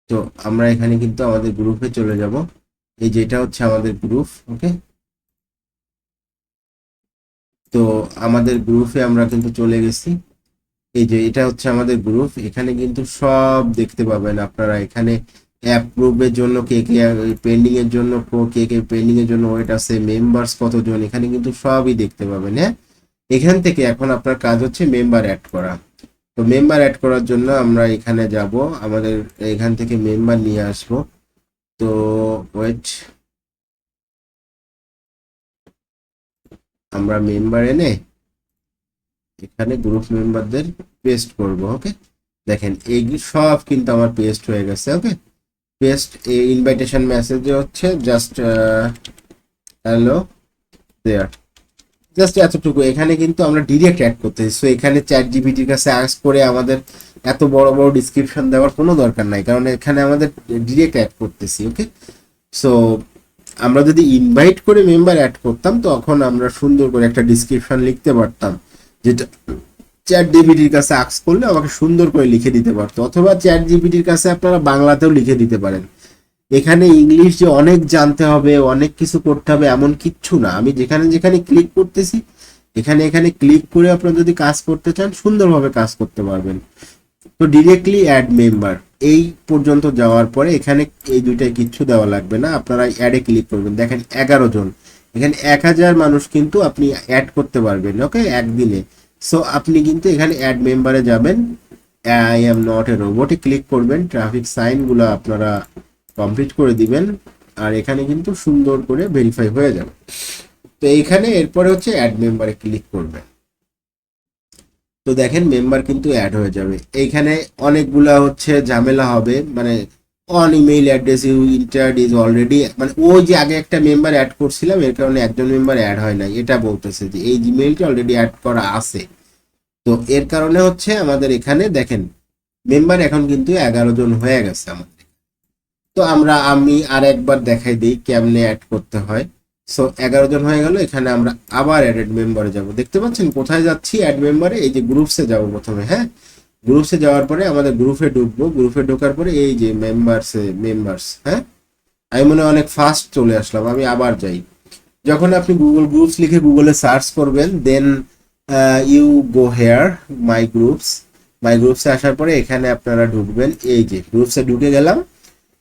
তো আমরা এখানে কিন্তু আমাদের গ্রুপে চলে যাব, এই যে এটা হচ্ছে আমাদের গ্রুপ। ওকে, তো আমাদের গ্রুপে আমরা কিন্তু চলে গেছি, এই যে এটা হচ্ছে আমাদের গ্রুপ, এখানে কিন্তু সব দেখতে পাবেন আপনারা। এখানে অ্যাপ্রুভের জন্য কে কে পেন্ডিং এর জন্য, কে কে পেন্ডিং এর জন্য ওয়েট আছে, মেম্বার্স কতজন, এখানে কিন্তু সবই দেখতে পাবেন। হ্যাঁ, এখান থেকে এখন আপনার কাজ হচ্ছে মেম্বার অ্যাড করা। তো মেম্বার অ্যাড করার জন্য আমরা এখানে যাব, আমাদের এখান থেকে মেম্বার নিয়ে আসবো। তো ওয়েট, আমরা মেম্বার এনে এখানে গ্রুপ মেম্বারদের পেস্ট করব। ওকে, দেখেন এই সব কিন্তু আমার পেস্ট হয়ে গেছে। ওকে, পেস্ট ইনভাইটেশন মেসেজে হচ্ছে জাস্ট হ্যালো দেয়ার, জাস্ট এতটুকু। এখানে কিন্তু আমরা ডিরেক্ট অ্যাড করতেছি, সো এখানে চ্যাট জিপিটির কাছে আস্ক করে আমাদের এত বড় বড় ডিসক্রিপশন দেওয়ার কোনো দরকার নাই, কারণ এখানে আমাদের ডিরেক্ট অ্যাড করতেছি। ওকে, সো আমরা যদি ইনভাইট করে মেম্বার অ্যাড করতাম তখন আমরা সুন্দর করে একটা ডিসক্রিপশন লিখতে পারতাম, যেটা চ্যাট জিপিটির কাছে আস্ক করলে আমাকে সুন্দর করে লিখে দিতে পারতো, অথবা চ্যাট জিপিটির কাছে আপনারা বাংলাতেও লিখে দিতে পারেন। এখানে ইংলিশ যে অনেক জানতে হবে, অনেক কিছু করতে হবে এমন কিচ্ছু না। আমি যেখানে যেখানে ক্লিক করতেছি এখানে এখানে ক্লিক করে আপনারা যদি কাজ করতে চান সুন্দরভাবে কাজ করতে পারবেন। তো ডিরেক্টলি অ্যাড মেম্বার এই পর্যন্ত যাওয়ার পরে এখানে এই দুইটাই কিচ্ছু দেওয়া লাগবে না, আপনারা অ্যাডে ক্লিক করবেন। দেখেন 11 জন, এখানে 1000 মানুষ কিন্তু আপনি অ্যাড করতে পারবেন। ওকে, একদিনে। সো আপনি কিন্তু এখানে অ্যাড মেম্বারে যাবেন, আই এম নট এ রোবটে ক্লিক করবেন, ট্রাফিক সাইনগুলো আপনারা কমপ্লিট করে দিবেন, আর এখানে কিন্তু সুন্দর করে ভেরিফাই হয়ে যাবে। তো এইখানে এরপরে হচ্ছে অ্যাড মেম্বারে ক্লিক করবেন, তো দেখেন মেম্বার কিন্তু অ্যাড হয়ে যাবে। এইখানে অনেকগুলা হচ্ছে ঝামেলা হবে, মানে on email address you entered is already, মানে ওই যে আগে একটা মেম্বার অ্যাড করছিলাম এর কারণে একজন মেম্বার অ্যাড হয় নাই, এটা বলতেছে যে এই জিমেইলটা অলরেডি অ্যাড করা আছে। তো এর কারণে হচ্ছে আমাদের এখানে দেখেন মেম্বার এখন কিন্তু 11 জন হয়ে গেছে আমাদের। তো আমি আর একবার দেখাই দিই কেমনে অ্যাড করতে হয়। সো 11 জন হয়ে গেল, এখানে আমরা আবার অ্যাড মেম্বারে যাব। দেখতে পাচ্ছেন কোথায় যাচ্ছি? অ্যাড মেম্বারে, এই যে গ্রুপসে যাব প্রথমে। হ্যাঁ, গ্রুপসে যাওয়ার পরে আমাদের গ্রুপে ঢুকবো, গ্রুপে ঢোকার পরে এই যে মেম্বার্স। হ্যাঁ, আমি মনে হয় অনেক ফাস্ট চলে আসলাম, আমি আবার যাই। যখন আপনি গুগল গ্রুপস লিখে গুগলে সার্চ করবেন, দেন ইউ গো হেয়ার মাই গ্রুপসে আসার পরে এখানে আপনারা ঢুকবেন। এই যে গ্রুপসে ঢুকে গেলাম,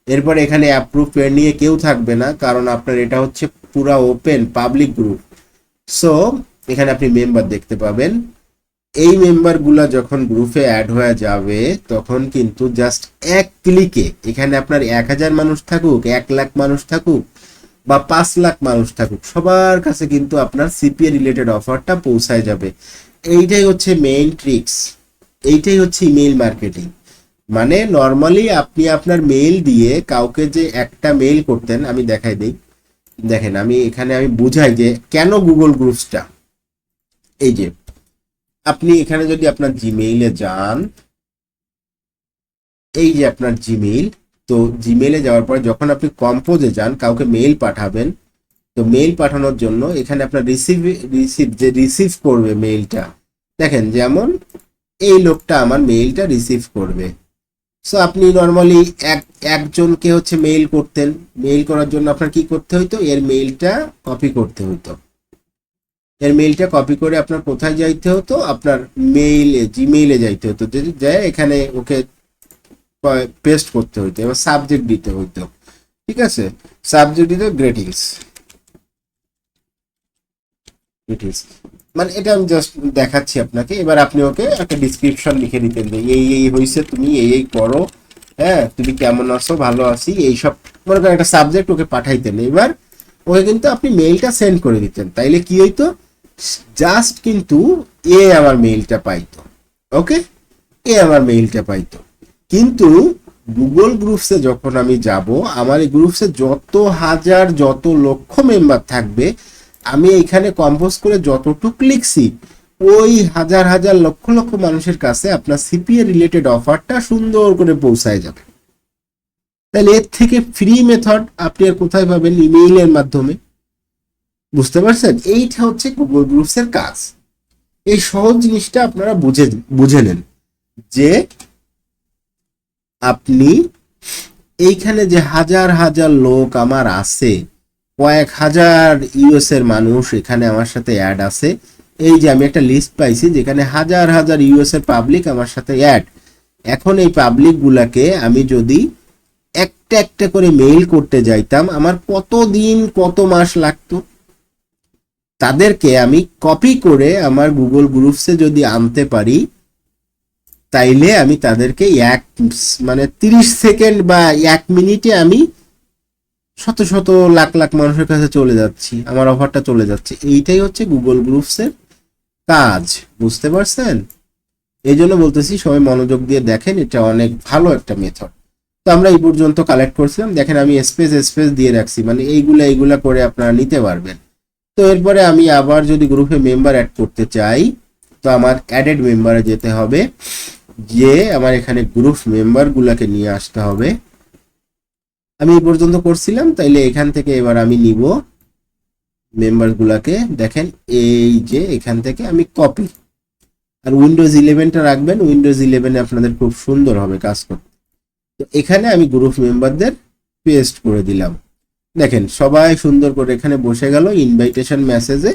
এরপর এখানে অ্যাপ্রুভ নিয়ে কেউ থাকবে না, কারণ আপনার এটা হচ্ছে পুরা ওপেন পাবলিক গ্রুপ। সো এখানে আপনি মেম্বার দেখতে পাবেন। এই মেম্বারগুলা যখন গ্রুপে অ্যাড হয়ে যাবে তখন কিন্তু জাস্ট এক ক্লিকে এখানে আপনার 1000 মানুষ থাকুক, 1 লাখ মানুষ থাকুক বা 5 লাখ মানুষ থাকুক, সবার কাছে কিন্তু আপনার সিপিএ রিলেটেড অফারটা পৌঁছায় যাবে। এইটাই হচ্ছে মেইন ট্রিক্স, এইটাই হচ্ছে ইমেইল মার্কেটিং। মানে নর্মালি আপনি আপনার মেইল দিয়ে কাউকে যে একটা মেইল করতেন, আমি দেখাই দিই। দেখেন আমি বুঝাই যে কেন গুগল গ্রুপসটা। এই যে আপনি এখানে যদি আপনার জিমেইলে যান, এই যে আপনার জিমেইল, তো জিমেইলে যাওয়ার পরে যখন আপনি কম্পোজে যান কাউকে মেইল পাঠাবেন, তো মেইল পাঠানোর জন্য এখানে আপনার রিসিভ করবে মেইলটা। দেখেন যেমন এই লোকটা আমার মেইলটা রিসিভ করবে। সো আপনি নর্মালি একজনকে হচ্ছে মেইল করতেন, মেইল করার জন্য আপনার কি করতে হইতো, এর মেইলটা কপি করতে হইতো, এর মেইলটা কপি করে আপনার কোথায় যাইতে হতো, আপনার মেইলে জিমেইলে যাইতে হতো, যায় এখানে ওকে পেস্ট করতে হইতো, এবার সাবজেক্ট দিতে হইতো। ঠিক আছে, সাবজেক্ট দিতে গ্রেটিংস, মানে এটা আমি জাস্ট দেখাচ্ছি আপনাকে। এবার আপনি ওকে একটা ডিসক্রিপশন লিখে দিতেন যে এই হয়েছে, তুমি এই করো, হ্যাঁ তুমি কেমন আছো, ভালো আছি, এইসব মনে করেন একটা সাবজেক্ট ওকে পাঠাইতেন। এবার ওকে কিন্তু আপনি মেইলটা সেন্ড করে দিতেন, তাইলে কি হইতো, জাস্ট কিন্তু আমার মেইলটা পাইতো। ওকে, আমার মেইলটা পাইতো। কিন্তু গুগল গ্রুপসে যখন আমি যাব, আমার এই গ্রুপসে যত হাজার যত লক্ষ মেম্বার থাকবে, আমি এখানে কম্পোজ করে যতটুক লিখছি, ওই হাজার হাজার লক্ষ লক্ষ মানুষের কাছে আপনার সিপিএ রিলেটেড অফারটা সুন্দর করে পৌঁছায় যাবে। তাহলে এর থেকে ফ্রি মেথড আপনি আর কোথায় পাবেন? ইমেইলের মাধ্যমে। বুঝতে পারছেন? এইটা হচ্ছে গুগল গ্রুপসের কাজ। এই সহজ জিনিসটা আপনারা বুঝে নেন যে আপনি এইখানে যে হাজার হাজার লোক আমার আছে, কয়েক হাজার ইউএস এর মানুষ এখানে আমার সাথে অ্যাড আছে। এই যে আমি একটা লিস্ট পাইছি যেখানে হাজার হাজার ইউএস এর পাবলিক আমার সাথে অ্যাড। এখন এই পাবলিক গুলাকে আমি যদি একটা একটা করে মেইল করতে যাইতাম, আমার কত দিন কত মাস লাগতো। তাদেরকে আমি কপি করে আমার গুগল গ্রুপসে যদি আনতে পারি, তাইলে আমি তাদেরকে মানে 30 সেকেন্ড বা 1 মিনিটে আমি শত শত লাখ লাখ মানুষের কাছে চলে যাচ্ছি, আমার অফারটা চলে যাচ্ছে। এইটাই হচ্ছে গুগল গ্রুপসের কাজ। বুঝতে পারছেন? এই জন্য বলতেছি সবাই মনোযোগ দিয়ে দেখেন, এটা অনেক ভালো একটা মেথড। তো আমরা এই পর্যন্ত কালেক্ট করছিলাম, দেখেন আমি স্পেস দিয়ে রাখছি, মানে এইগুলা করে আপনারা নিতে পারবেন। তো এরপরে আমি আবার যদি গ্রুপে মেম্বার অ্যাড করতে চাই, তো আমার অ্যাডেড মেম্বারে যেতে হবে, যে আমার এখানে গ্রুপ মেম্বার গুলাকে নিয়ে আসতে হবে। আমি এই পর্যন্ত করছিলাম, তাইলে এখান থেকে এবার আমি নিব মেম্বার গুলাকে। দেখেন এই যে এখান থেকে আমি কপি, আর উইন্ডোজ 11টা রাখবেন, উইন্ডোজ 11 আপনাদের খুব সুন্দর হবে কাজ করতে। তো এখানে আমি গ্রুপ মেম্বারদের পেস্ট করে দিলাম। দেখেন সবাই সুন্দর করে এখানে বসে গেল। ইনভাইটেশন মেসেজে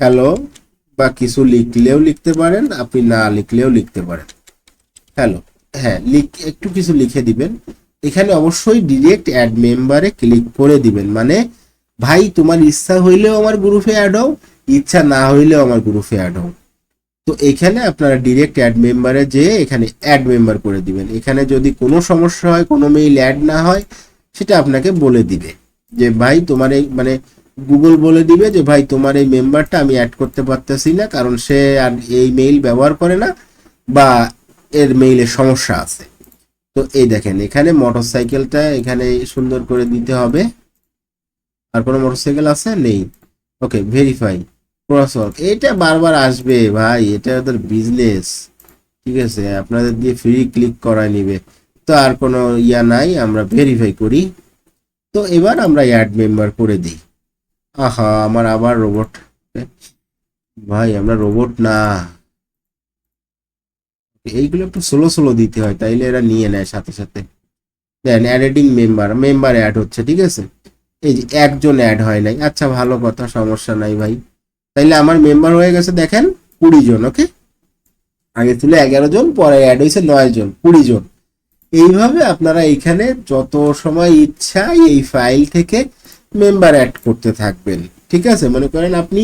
হ্যালো বা কিছু লিখলেও লিখতে পারেন, আপনি না লিখলেও লিখতে পারেন হ্যালো, হ্যাঁ একটু কিছু লিখে দিবেন। এখানে অবশ্যই ডিরেক্ট অ্যাড মেম্বারে ক্লিক করে দিবেন, মানে ভাই তোমার ইচ্ছা হইলেও আমার গ্রুপে অ্যাড হও, ইচ্ছা না হইলেও আমার গ্রুপে অ্যাড হও। তো এখানে আপনারা ডিরেক্ট অ্যাড মেম্বারে যেয়ে এখানে অ্যাড মেম্বার করে দিবেন। এখানে যদি কোনো সমস্যা হয়, কোনো মেইল অ্যাড না হয়, সেটা আপনাকে বলে দিবে যে ভাই তোমার এই, মানে গুগল বলে দিবে যে ভাই তোমার এই মেম্বারটা আমি অ্যাড করতে পারতেছি না, কারণ সে আর এই মেইল ব্যবহার করে না বা এর মেইলে সমস্যা আছে। তো এই দেখেন এখানে মোটরসাইকেলটা এখানে সুন্দর করে দিতে হবে। আর কোনো মোটরসাইকেল আছে? নেই। ওকে, ভেরিফাই ক্রসওয়ার্ক, এটা বারবার আসবে ভাই, এটা ওদের বিজনেস। ঠিক আছে, আপনাদের দিয়ে ফ্রি ক্লিক করায় নিবে। তো আর কোনো ইয়া নাই, আমরা ভেরিফাই করি। তো এবার আমরা অ্যাড মেম্বার করে দিই। আহা, আমার আবার রোবট। ভাই আমরা রোবট না, এইগুলো একটু স্লো দিতে হয়, তাইলে এরা নিয়ে নেয় সাথে সাথে। দেন অ্যাডিং মেম্বার অ্যাড হচ্ছে। ঠিক আছে, এই যে একজন অ্যাড হয় নাই, আচ্ছা ভালো কথা, সমস্যা নাই ভাই। তাইলে আমার মেম্বার হয়ে গেছে দেখেন 20 জন। ওকে, আগে ছিল 11 জন, পরে অ্যাড হয়েছে 9 জন, 20 জন। এইভাবে আপনারা এইখানে যত সময় ইচ্ছা এই ফাইল থেকে মেম্বার অ্যাড করতে থাকবেন। ঠিক আছে, মনে করেন আপনি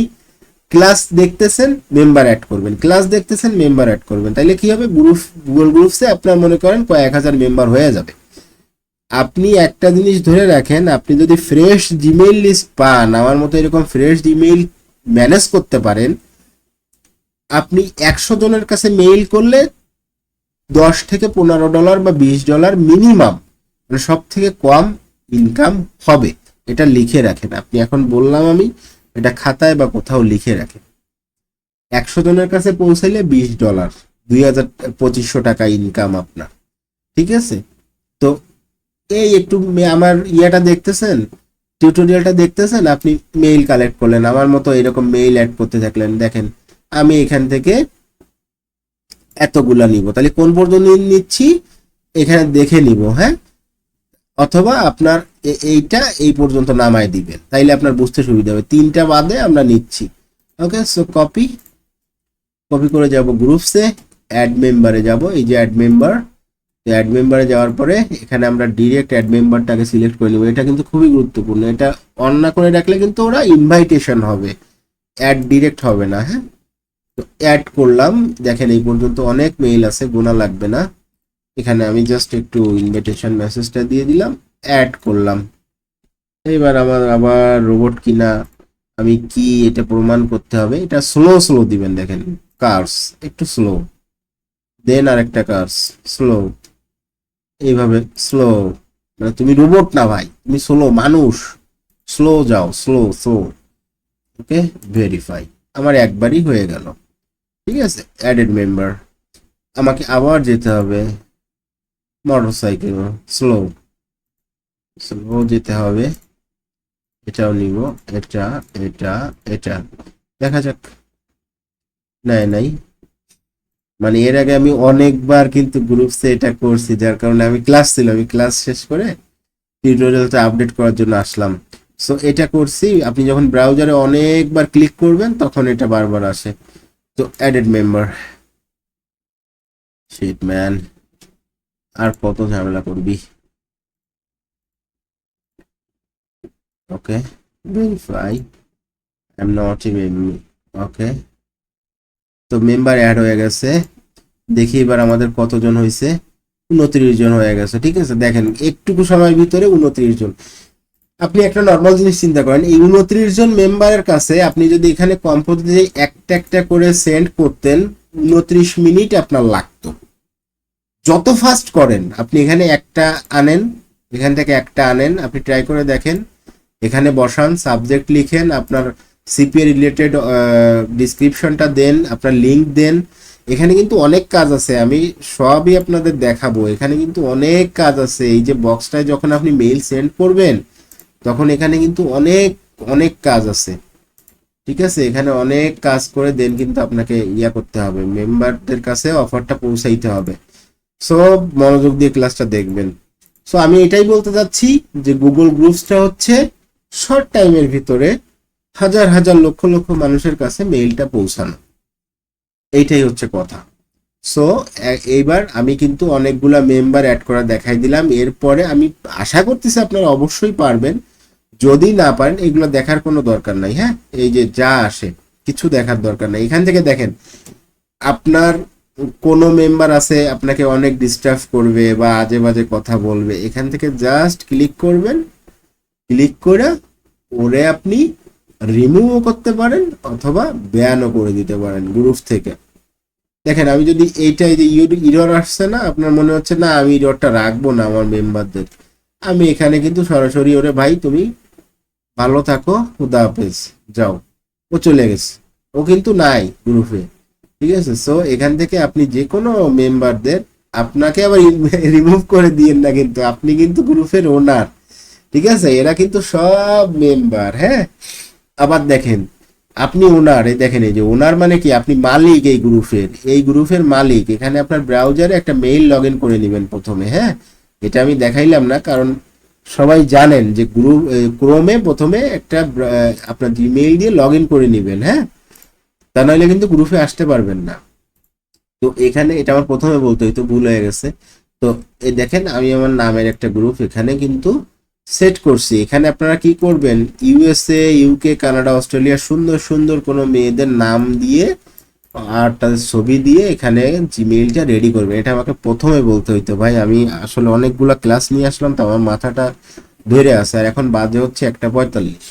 ক্লাস দেখতেছেন, মেম্বার অ্যাড করবেন, ক্লাস দেখতেছেন, মেম্বার অ্যাড করবেন। তাইলে কি হবে, গুগল গ্রুপসে আপনার মনে করেন কয়েক হাজার মেম্বার হয়ে যাবে। আপনি একটা জিনিস ধরে রাখেন, আপনি যদি ফ্রেশ জিমেইল লিস্ট পান, আমার মতো এরকম ফ্রেশ জিমেইল ম্যানেজ করতে পারেন, আপনি 100 জনের কাছে মেইল করলে $10 থেকে $15 বা $20 মিনিমাম, মানে সব থেকে কম ইনকাম হবে। এটা লিখে রাখেন আপনি, এখন বললাম আমি, এটা খাতায় বা কোথাও লিখে রাখেন। 100 জনের কাছে পৌঁছাইলে $20, 2200 টাকা ইনকাম আপনার। ঠিক আছে, তো এই একটু আমার ইয়াটা দেখতেছেন, টিউটোরিয়ালটা দেখতেছেন, আপনি মেইল কালেক্ট করলেন, আমার মতো এরকম মেইল অ্যাড করতে থাকলেন। দেখেন আমি এখান থেকে এতগুলা নিব, তাহলে কোন পর্যন্ত নিচ্ছি এখানে দেখে নিব। হ্যাঁ, অথবা আপনার এইটা এই পর্যন্ত নামায় দিবেন, তাইলে আপনার বুঝতে সুবিধা হবে। 3টা বাদে আমরা নিচ্ছি, ওকে, সো কপি করে যাব গ্রুপসে, অ্যাড মেম্বারে যাব, এই যে অ্যাড মেম্বার। অ্যাড মেম্বারে যাওয়ার পরে এখানে আমরা ডিরেক্ট অ্যাড মেম্বারটাকে সিলেক্ট করে নেব। এটা কিন্তু খুবই গুরুত্বপূর্ণ, এটা অন না করে রাখলে কিন্তু ওরা ইনভাইটেশন হবে, অ্যাড ডিরেক্ট হবে না। হ্যাঁ, তো অ্যাড করলাম। দেখেন এই পর্যন্ত অনেক মেইল আছে, গোনা লাগবে না। এখানে আমি জাস্ট একটু ইনভাইটেশন মেসেজটা দিয়ে দিলাম, অ্যাড করলাম। এবার আমার আবার রোবট কিনা আমি কি এটা প্রমাণ করতে হবে। এটা স্লো দিবেন, দেখেন কার্স একটু স্লো, দেন আর একটা কার্স স্লো, এইভাবে স্লো। মানে তুমি রোবট না ভাই, তুমি স্লো মানুষ, স্লো যাও, স্লো। ওকে, ভেরিফাই। আমার একবারই হয়ে গেল, ঠিক আছে। অ্যাডেড মেম্বার, আমাকে আবার যেতে হবে মোটরসাইকেল, স্লো যেতে হবে। এটাও নিব, এটা এটা এটা, দেখা যাক। নাই, মানে এর আগে আমি অনেকবার কিন্তু গ্রুপসে এটা করছি, যার কারণে আমি ক্লাস ছিল, আমি ক্লাস শেষ করে টিউটোরিয়ালটা আপডেট করার জন্য আসলাম। সো এটা করছি। আপনি যখন ব্রাউজারে অনেকবার ক্লিক করবেন তখন এটা বারবার আসে। তো অ্যাডেড মেম্বার, শিট ম্যান, আর কত ঝামেলা করবি। Okay, verify, I am not a member. Okay, তো মেম্বার অ্যাড হয়ে গেছে। দেখি এবার আমাদের কতজন হয়েছে। 29 জন হয়ে গেছে, ঠিক আছে। দেখেন একটুকু সময়ের ভিতরে 29 জন। আপনি একটা নর্মাল জিনিস চিন্তা করেন, এই 29 জন মেম্বারের কাছে আপনি যদি এখানে কম্পোজে একটা একটা করে সেন্ড করতেন, 29 মিনিট আপনার লাগতো। যত ফাস্ট করেন আপনি এখানে একটা আনেন, এখান থেকে একটা আনেন, আপনি ট্রাই করে দেখেন, এখানে বসান, সাবজেক্ট লিখেন, আপনার সিপিএ রিলেটেড ডিসক্রিপশনটা দেন, আপনার লিঙ্ক দেন। এখানে কিন্তু অনেক কাজ আছে, আমি সবই আপনাদের দেখাবো। এখানে কিন্তু অনেক কাজ আছে। এই যে বক্সটায় যখন আপনি মেইল সেন্ড করবেন তখন এখানে কিন্তু অনেক অনেক কাজ আছে, ঠিক আছে। এখানে অনেক কাজ করে দেন কিন্তু আপনাকে ইয়া করতে হবে, মেম্বারদের কাছে অফারটা পৌঁছাইতে হবে। সব মনোযোগ দিয়ে ক্লাসটা দেখবেন। সো আমি এটাই বলতে চাচ্ছি যে গুগল গ্রুপসটা হচ্ছে শর্ট টাইমের ভিতরে হাজার হাজার লক্ষ লক্ষ মানুষের কাছে মেইলটা পৌঁছানো, এইটাই হচ্ছে কথা। সো এইবার আমি কিন্তু অনেকগুলা মেম্বার অ্যাড করা দেখাই দিলাম। এরপরে আমি আশা করতেছি আপনারা অবশ্যই পারবেন। যদি না পারেন এগুলো দেখার কোনো দরকার নাই। হ্যাঁ, এই যে যা আসে কিছু দেখার দরকার নাই। এখান থেকে দেখেন আপনার কোনো মেম্বার আছে আপনাকে অনেক ডিস্টার্ব করবে বা আজে বাজে কথা বলবে, এখান থেকে জাস্ট ক্লিক করবেন, ক্লিক করে ওরে আপনি রিমুভও করতে পারেন অথবা ব্যানও করে দিতে পারেন গ্রুপ থেকে। দেখেন আমি যদি এইটাই যে ইরর আসছে না, আপনার মনে হচ্ছে না আমি ইররটা রাখবো না আমার মেম্বারদের, আমি এখানে কিন্তু সরাসরি ওরে ভাই তুমি ভালো থাকো, খুদা হাফেজ, যাও, ও চলে গেছে, ও কিন্তু নাই গ্রুপে, ঠিক আছে। সো এখান থেকে আপনি যে কোনো মেম্বারদের, আপনাকে আবার রিমুভ করে দিয়েন না, কিন্তু আপনি কিন্তু গ্রুপের ওনার, ঠিক আছে। এরা কিন্তু সব মেম্বার। হ্যাঁ, আবার দেখেন আপনি ওনার, এই দেখেন এই যে ওনার মানে কি, আপনি মালিক এই গ্রুপের, এই গ্রুপের মালিক। এখানে আপনার ব্রাউজারে একটা মেইল লগ ইন করে নেবেন প্রথমে। হ্যাঁ, এটা আমি দেখাইলাম না কারণ সবাই জানেন যে গ্রুপ ক্রোমে প্রথমে একটা আপনার জিমেইল দিয়ে লগ ইন করে নেবেন। হ্যাঁ, তা নাহলে কিন্তু গ্রুপে আসতে পারবেন না। তো এখানে এটা আমার প্রথমে বলতে হয়তো ভুল হয়ে গেছে। তো এই দেখেন আমি আমার নামের একটা গ্রুপ এখানে কিন্তু সেট করছি। এখানে আপনারা কি করবেন, ইউএসএ, ইউকে, কানাডা, অস্ট্রেলিয়া সুন্দর সুন্দর কোনো মেয়েদের নাম দিয়ে আর তাদের ছবি দিয়ে এখানে জিমেইলটা রেডি করবেন। এটা আমাকে প্রথমে বলতে হইতো ভাই, আমি আসলে অনেকগুলা ক্লাস নিয়ে আসলাম তো আমার মাথাটা ধরে আছে, আর এখন বাজে হচ্ছে 1:45।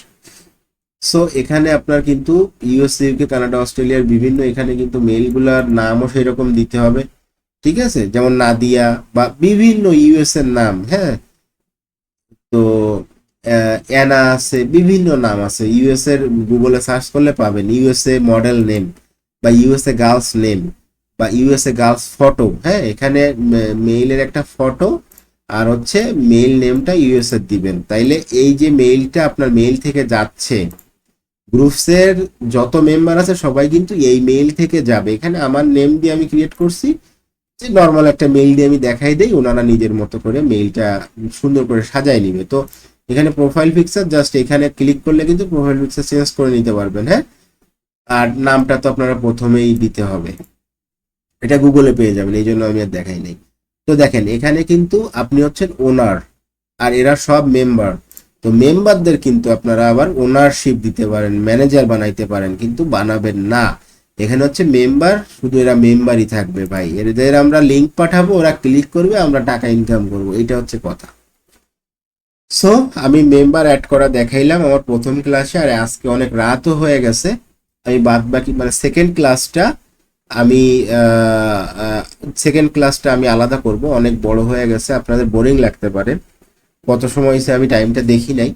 সো এখানে আপনার কিন্তু ইউএসএ, ইউকে, কানাডা, অস্ট্রেলিয়ার বিভিন্ন এখানে কিন্তু মেইলগুলার নামও সেই রকম দিতে হবে, ঠিক আছে। যেমন নাদিয়া বা বিভিন্ন ইউএস এর নাম। হ্যাঁ, তো অ্যানা আছে, বিভিন্ন নাম আছে ইউএস এর, গুগলে সার্চ করলে পাবেন ইউএসএ মডেল নেম বা ইউএসএ গার্লস নেম বা ইউএসএ গার্লস ফটো। হ্যাঁ, এখানে মেইলের একটা ফটো আর হচ্ছে মেইল নেমটা ইউএস এর দিবেন। তাইলে এই যে মেইলটা আপনার মেইল থেকে যাচ্ছে, গ্রুপসের যত মেম্বার আছে সবাই কিন্তু এই মেইল থেকে যাবে। এখানে আমার নেম দিয়ে আমি ক্রিয়েট করছি, যে নর্মাল একটা মেইল দিয়ে আমি দেখাই দেই, ওনারা নিজের মতো করে মেইলটা সুন্দর করে সাজায় নিবে। তো এখানে প্রোফাইল পিকচার জাস্ট এখানে ক্লিক করলে কিন্তু প্রোফাইল পিকচার চেঞ্জ করে নিতে পারবেন। হ্যাঁ, আর নামটা তো আপনারা প্রথমেই দিতে হবে, এটা গুগলে পেয়ে যাবেন, এই জন্য আমি আর দেখাই নাই। তো দেখেন এখানে কিন্তু আপনি হচ্ছেন ওনার, আর এরা সব মেম্বার। তো মেম্বারদের কিন্তু আপনারা আবার ওনারশিপ দিতে পারেন, ম্যানেজার বানাইতে পারেন, কিন্তু বানাবেন না। এখানে হচ্ছে মেম্বার, শুধু এরা মেম্বারই থাকবে ভাই, এদের আমরা লিঙ্ক পাঠাবো, ওরা ক্লিক করবে, আমরা টাকা ইনকাম করব, এটা হচ্ছে কথা। সো আমি মেম্বার অ্যাড করা দেখাইলাম আমার প্রথম ক্লাসে, আর আজকে অনেক রাতও হয়ে গেছে। আমি বাদ বাকি মানে আমি সেকেন্ড ক্লাসটা আমি আলাদা করব, অনেক বড় হয়ে গেছে, আপনাদের বোরিং লাগতে পারে, কত সময় হয়েছে আমি টাইমটা দেখি নাই।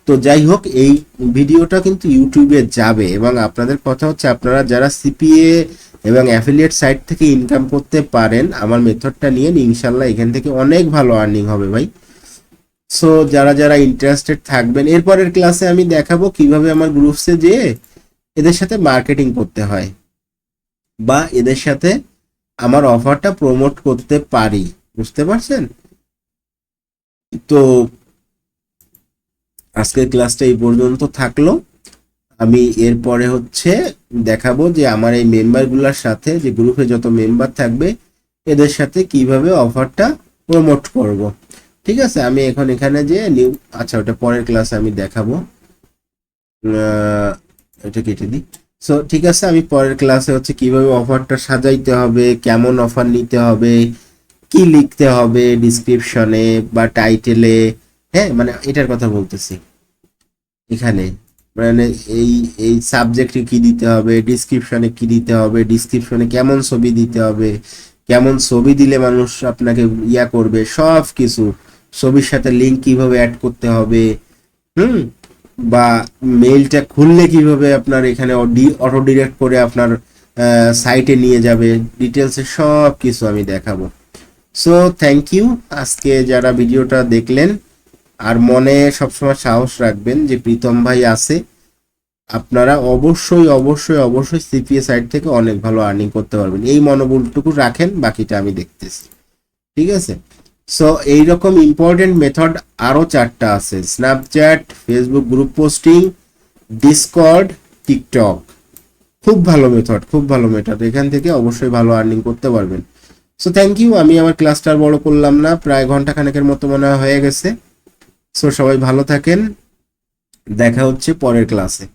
তো যাই হোক, এই ভিডিওটা কিন্তু ইউটিউবে যাবে, এবং আপনাদের কথা হচ্ছে আপনারা যারা সিপিএ এবং অ্যাফিলিয়েট সাইট থেকে ইনকাম করতে পারেন, আমার মেথডটা নিয়ে ইনশাল্লাহ এখান থেকে অনেক ভালো আর্নিং হবে ভাই। সো যারা যারা ইন্টারেস্টেড থাকবেন, এরপরের ক্লাসে আমি দেখাবো কিভাবে আমার গ্রুপসে যেয়ে এদের সাথে মার্কেটিং করতে হয়, বা এদের সাথে আমার অফারটা প্রমোট করতে পারি, বুঝতে পারছেন? তো আজকের ক্লাসটা এই পর্যন্ত থাকলো। আমি এরপরে হচ্ছে দেখাবো যে আমার এই মেম্বারগুলোর সাথে, যে গ্রুপে যত মেম্বার থাকবে এদের সাথে কিভাবে অফারটা প্রমোট করব। ঠিক আছে, আমি এখন এখানে যে নিউ, আচ্ছা ওটা পরের ক্লাসে আমি দেখাবো, এটা কেটে দিই। সো ঠিক আছে, আমি পরের ক্লাসে হচ্ছে কিভাবে অফারটা সাজাইতে হবে, কেমন অফার নিতে হবে, কি লিখতে হবে ডিসক্রিপশনে বা টাইটেলে, হ্যাঁ মানে এটার কথা বলতেছি এখানে, মানে এই এই সাবজেক্টে কি দিতে হবে, ডিসক্রিপশনে কি দিতে হবে, ডিসক্রিপশনে কেমন ছবি দিতে হবে, কেমন ছবি দিলে মানুষ আপনাকে ইয়া করবে, সব কিছু, ছবির সাথে লিঙ্ক কিভাবে অ্যাড করতে হবে, হুম, বা মেইলটা খুললে কিভাবে আপনার এখানে অটো ডিরেক্ট করে আপনার সাইটে নিয়ে যাবে, ডিটেলসে সব কিছু আমি দেখাবো। সো থ্যাংক ইউ আজকে যারা ভিডিওটা দেখলেন, আর মনে সবসময় সাহস রাখবেন যে প্রীতম ভাই আছে, আপনারা অবশ্যই অবশ্যই অবশ্যই সিপিএ সাইট থেকে অনেক ভালো আর্নিং করতে পারবেন, এই মনোবলটুকু রাখেন, বাকিটা আমি দেখতেছি। ঠিক আছে, সো এইরকম ইম্পর্টেন্ট মেথড আরও 4টা আছে: Snapchat, Facebook group posting, Discord, TikTok. খুব ভালো মেথড, খুব ভালো মেথড, এখান থেকে অবশ্যই ভালো আর্নিং করতে পারবেন। সো থ্যাংক ইউ, আমি আমার ক্লাসটা বড় করলাম না, প্রায় ঘন্টা খানেকের মতো মনে হয়ে গেছে। সো সবাই ভালো থাকেন, দেখা হচ্ছে পরের ক্লাসে।